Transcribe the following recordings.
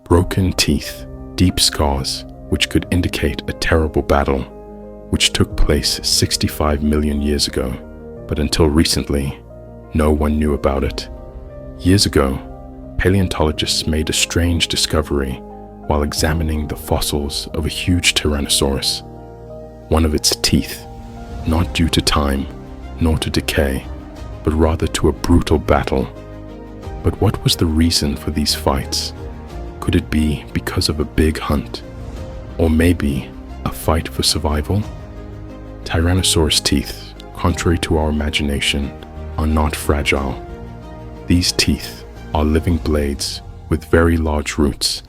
Broken teeth, deep scars, which could indicate a terrible battle, which took place 65 million years ago, but until recently, no one knew about it. Years ago, paleontologists made a strange discovery while examining the fossils of a huge Tyrannosaurus. One of its teeth, not due to time, nor to decay, but rather to a brutal battle. But what was the reason for these fights? Could it be because of a big hunt? Or maybe a fight for survival? Tyrannosaurus teeth, contrary to our imagination, are not fragile. These teeth are living blades with very large roots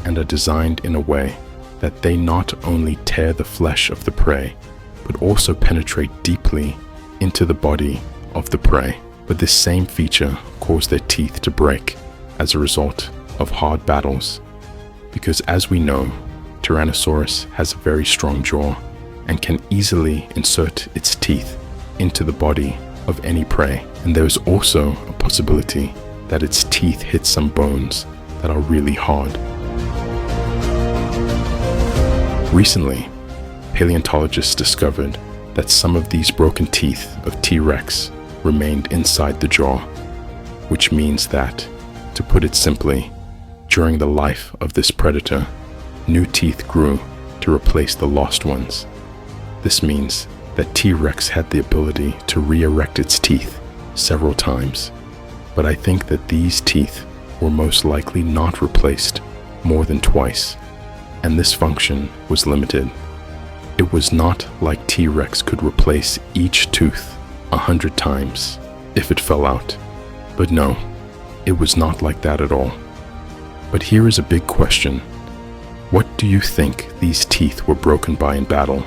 and are designed in a way that they not only tear the flesh of the prey, but also penetrate deeply into the body of the prey. But this same feature caused their teeth to break as a result of hard battles. Because as we know, Tyrannosaurus has a very strong jaw and can easily insert its teeth into the body of any prey. And there is also a possibility that its teeth hit some bones that are really hard. Recently, paleontologists discovered that some of these broken teeth of T-Rex remained inside the jaw, which means that, to put it simply, during the life of this predator, new teeth grew to replace the lost ones. This means that T-Rex had the ability to re-erect its teeth several times, but I think that these teeth were most likely not replaced more than twice, and this function was limited. It was not like T-Rex could replace each tooth 100 times if it fell out. But no, it was not like that at all. But here is a big question. What do you think these teeth were broken by in battle?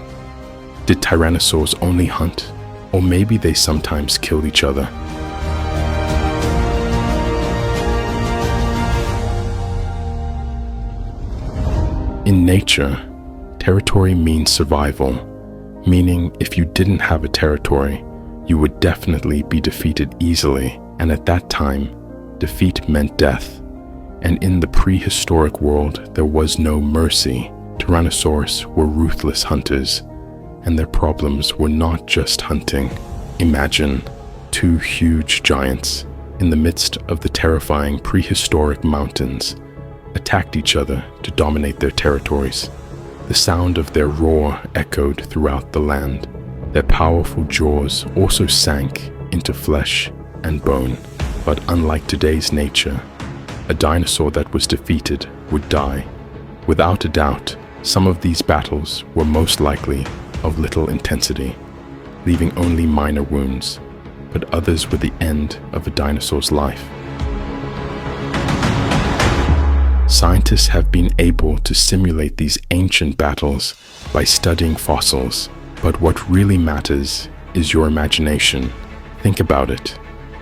Did tyrannosaurs only hunt, or maybe they sometimes killed each other? In nature, territory means survival, meaning if you didn't have a territory, you would definitely be defeated easily, and at that time, defeat meant death. And in the prehistoric world, there was no mercy. Tyrannosaurs were ruthless hunters, and their problems were not just hunting. Imagine two huge giants in the midst of the terrifying prehistoric mountains attacked each other to dominate their territories. The sound of their roar echoed throughout the land. Their powerful jaws also sank into flesh and bone. But unlike today's nature, a dinosaur that was defeated would die. Without a doubt, some of these battles were most likely of little intensity, leaving only minor wounds, but others were the end of a dinosaur's life. Scientists have been able to simulate these ancient battles by studying fossils, but what really matters is your imagination. Think about it.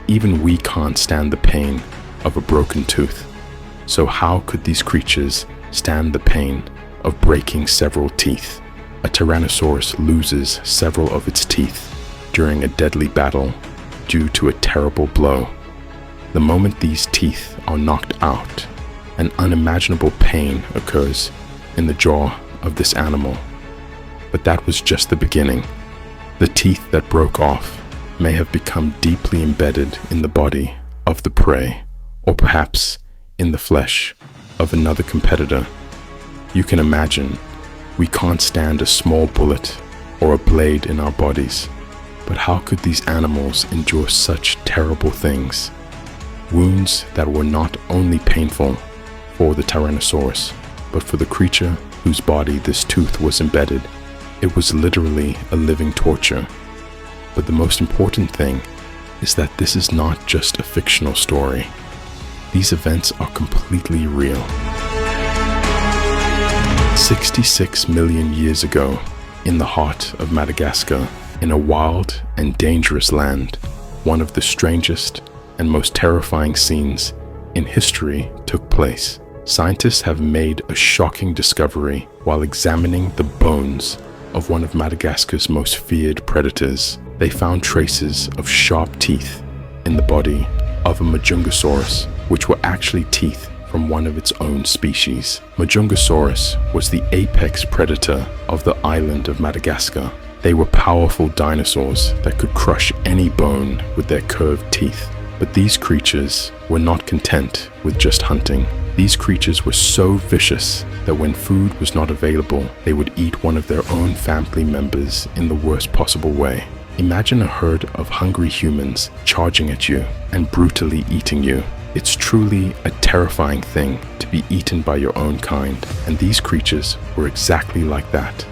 Even we can't stand the pain of a broken tooth. So how could these creatures stand the pain of breaking several teeth? A Tyrannosaurus loses several of its teeth during a deadly battle due to a terrible blow. The moment these teeth are knocked out, an unimaginable pain occurs in the jaw of this animal. But that was just the beginning. The teeth that broke off may have become deeply embedded in the body of the prey, or perhaps in the flesh of another competitor. You can imagine, we can't stand a small bullet or a blade in our bodies, but how could these animals endure such terrible things? Wounds that were not only painful for the Tyrannosaurus, but for the creature whose body this tooth was embedded. It was literally a living torture. But the most important thing is that this is not just a fictional story. These events are completely real. 66 million years ago, in the heart of Madagascar, in a wild and dangerous land, one of the strangest and most terrifying scenes in history took place. Scientists have made a shocking discovery while examining the bones of one of Madagascar's most feared predators. They found traces of sharp teeth in the body of a Majungasaurus, which were actually teeth from one of its own species. Majungasaurus was the apex predator of the island of Madagascar. They were powerful dinosaurs that could crush any bone with their curved teeth. But these creatures were not content with just hunting. These creatures were so vicious that when food was not available, they would eat one of their own family members in the worst possible way. Imagine a herd of hungry humans charging at you and brutally eating you. It's truly a terrifying thing to be eaten by your own kind, and these creatures were exactly like that.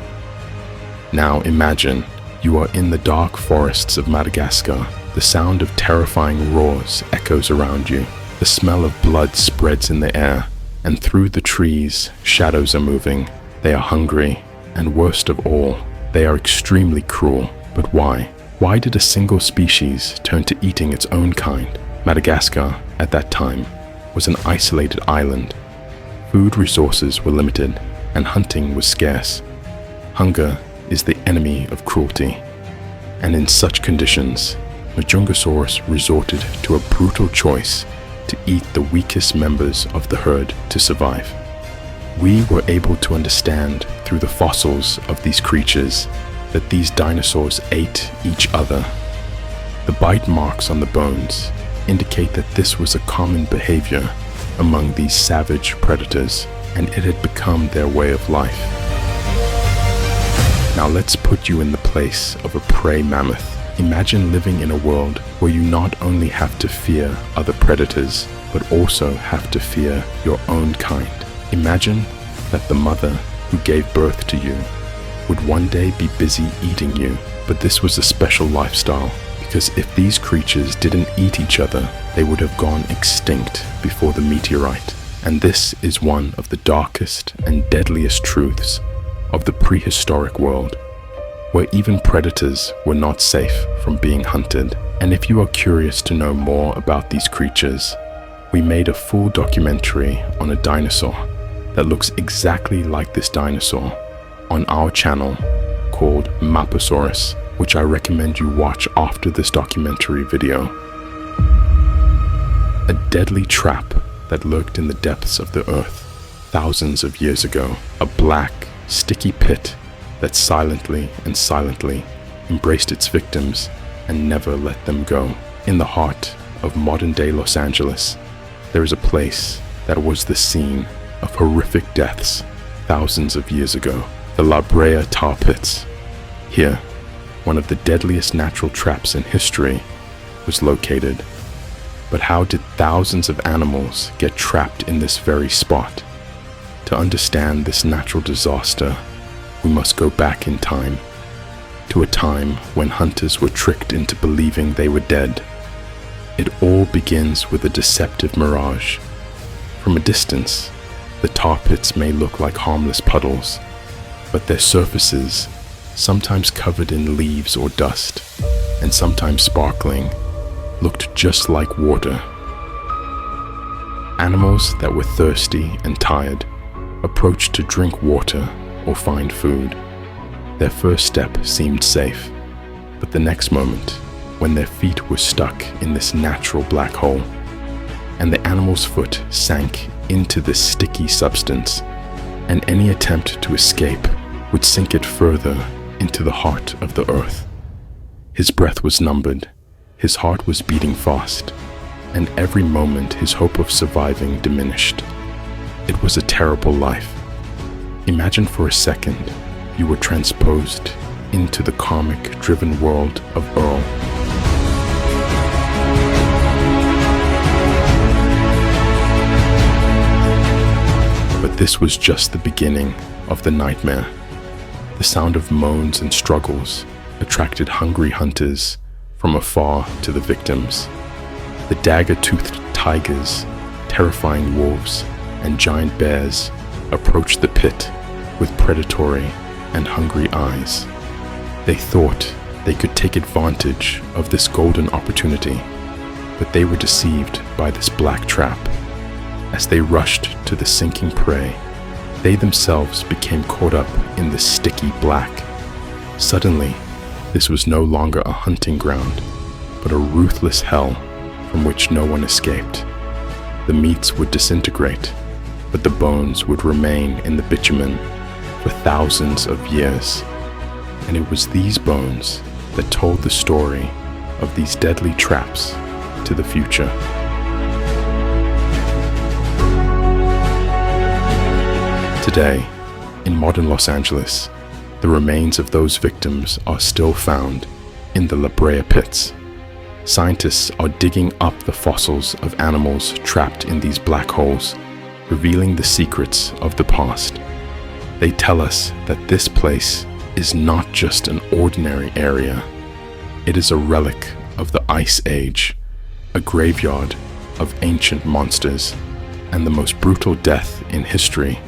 Now imagine you are in the dark forests of Madagascar. The sound of terrifying roars echoes around you. The smell of blood spreads in the air, and through the trees, shadows are moving. They are hungry, and worst of all, they are extremely cruel. But why? Why did a single species turn to eating its own kind? Madagascar, at that time, was an isolated island. Food resources were limited, and hunting was scarce. Hunger is the enemy of cruelty, and in such conditions, Majungasaurus resorted to a brutal choice to eat the weakest members of the herd to survive. We were able to understand through the fossils of these creatures that these dinosaurs ate each other. The bite marks on the bones indicate that this was a common behavior among these savage predators, and it had become their way of life. Now let's put you in the place of a prey mammoth. Imagine living in a world where you not only have to fear other predators, but also have to fear your own kind. Imagine that the mother who gave birth to you would one day be busy eating you. But this was a special lifestyle, because if these creatures didn't eat each other, they would have gone extinct before the meteorite. And this is one of the darkest and deadliest truths of the prehistoric world, where even predators were not safe from being hunted. And if you are curious to know more about these creatures, we made a full documentary on a dinosaur that looks exactly like this dinosaur on our channel called Mammoths, which I recommend you watch after this documentary video. A deadly trap that lurked in the depths of the earth thousands of years ago. A black, sticky pit that silently embraced its victims and never let them go. In the heart of modern-day Los Angeles, there is a place that was the scene of horrific deaths thousands of years ago, the Brea Tar Pits. Here, one of the deadliest natural traps in history was located. But how did thousands of animals get trapped in this very spot? To understand this natural disaster, we must go back in time, to a time when hunters were tricked into believing they were dead. It all begins with a deceptive mirage. From a distance, the tar pits may look like harmless puddles, but their surfaces, sometimes covered in leaves or dust, and sometimes sparkling, looked just like water. Animals that were thirsty and tired approached to drink water or find food. Their first step seemed safe, but the next moment, when their feet were stuck in this natural black hole, and the animal's foot sank into this sticky substance, and any attempt to escape would sink it further into the heart of the earth. His breath was numbered, his heart was beating fast, and every moment his hope of surviving diminished. It was a terrible life. Imagine for a second you were transposed into the comic-driven world of Earl. But this was just the beginning of the nightmare. The sound of moans and struggles attracted hungry hunters from afar to the victims. The dagger-toothed tigers, terrifying wolves, and giant bears approached the pit with predatory and hungry eyes. They thought they could take advantage of this golden opportunity, but they were deceived by this black trap. As they rushed to the sinking prey, they themselves became caught up in the sticky black. Suddenly, this was no longer a hunting ground, but a ruthless hell from which no one escaped. The The meats would disintegrate, but the bones would remain in the bitumen for thousands of years. And it was these bones that told the story of these deadly traps to the future. Today, in modern Los Angeles, the remains of those victims are still found in the Brea Pits. Scientists are digging up the fossils of animals trapped in these black holes, revealing the secrets of the past. They tell us that this place is not just an ordinary area. It is a relic of the Ice Age, a graveyard of ancient monsters, and the most brutal death in history.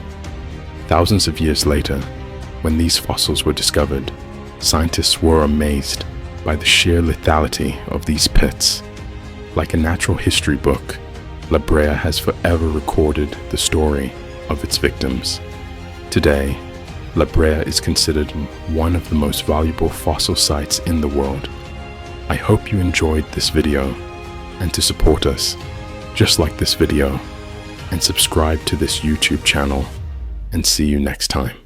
Thousands of years later, when these fossils were discovered, scientists were amazed by the sheer lethality of these pits. Like a natural history book, La Brea has forever recorded the story of its victims. Today, La Brea is considered one of the most valuable fossil sites in the world. I hope you enjoyed this video, and to support us, just like this video, and subscribe to this YouTube channel, and see you next time.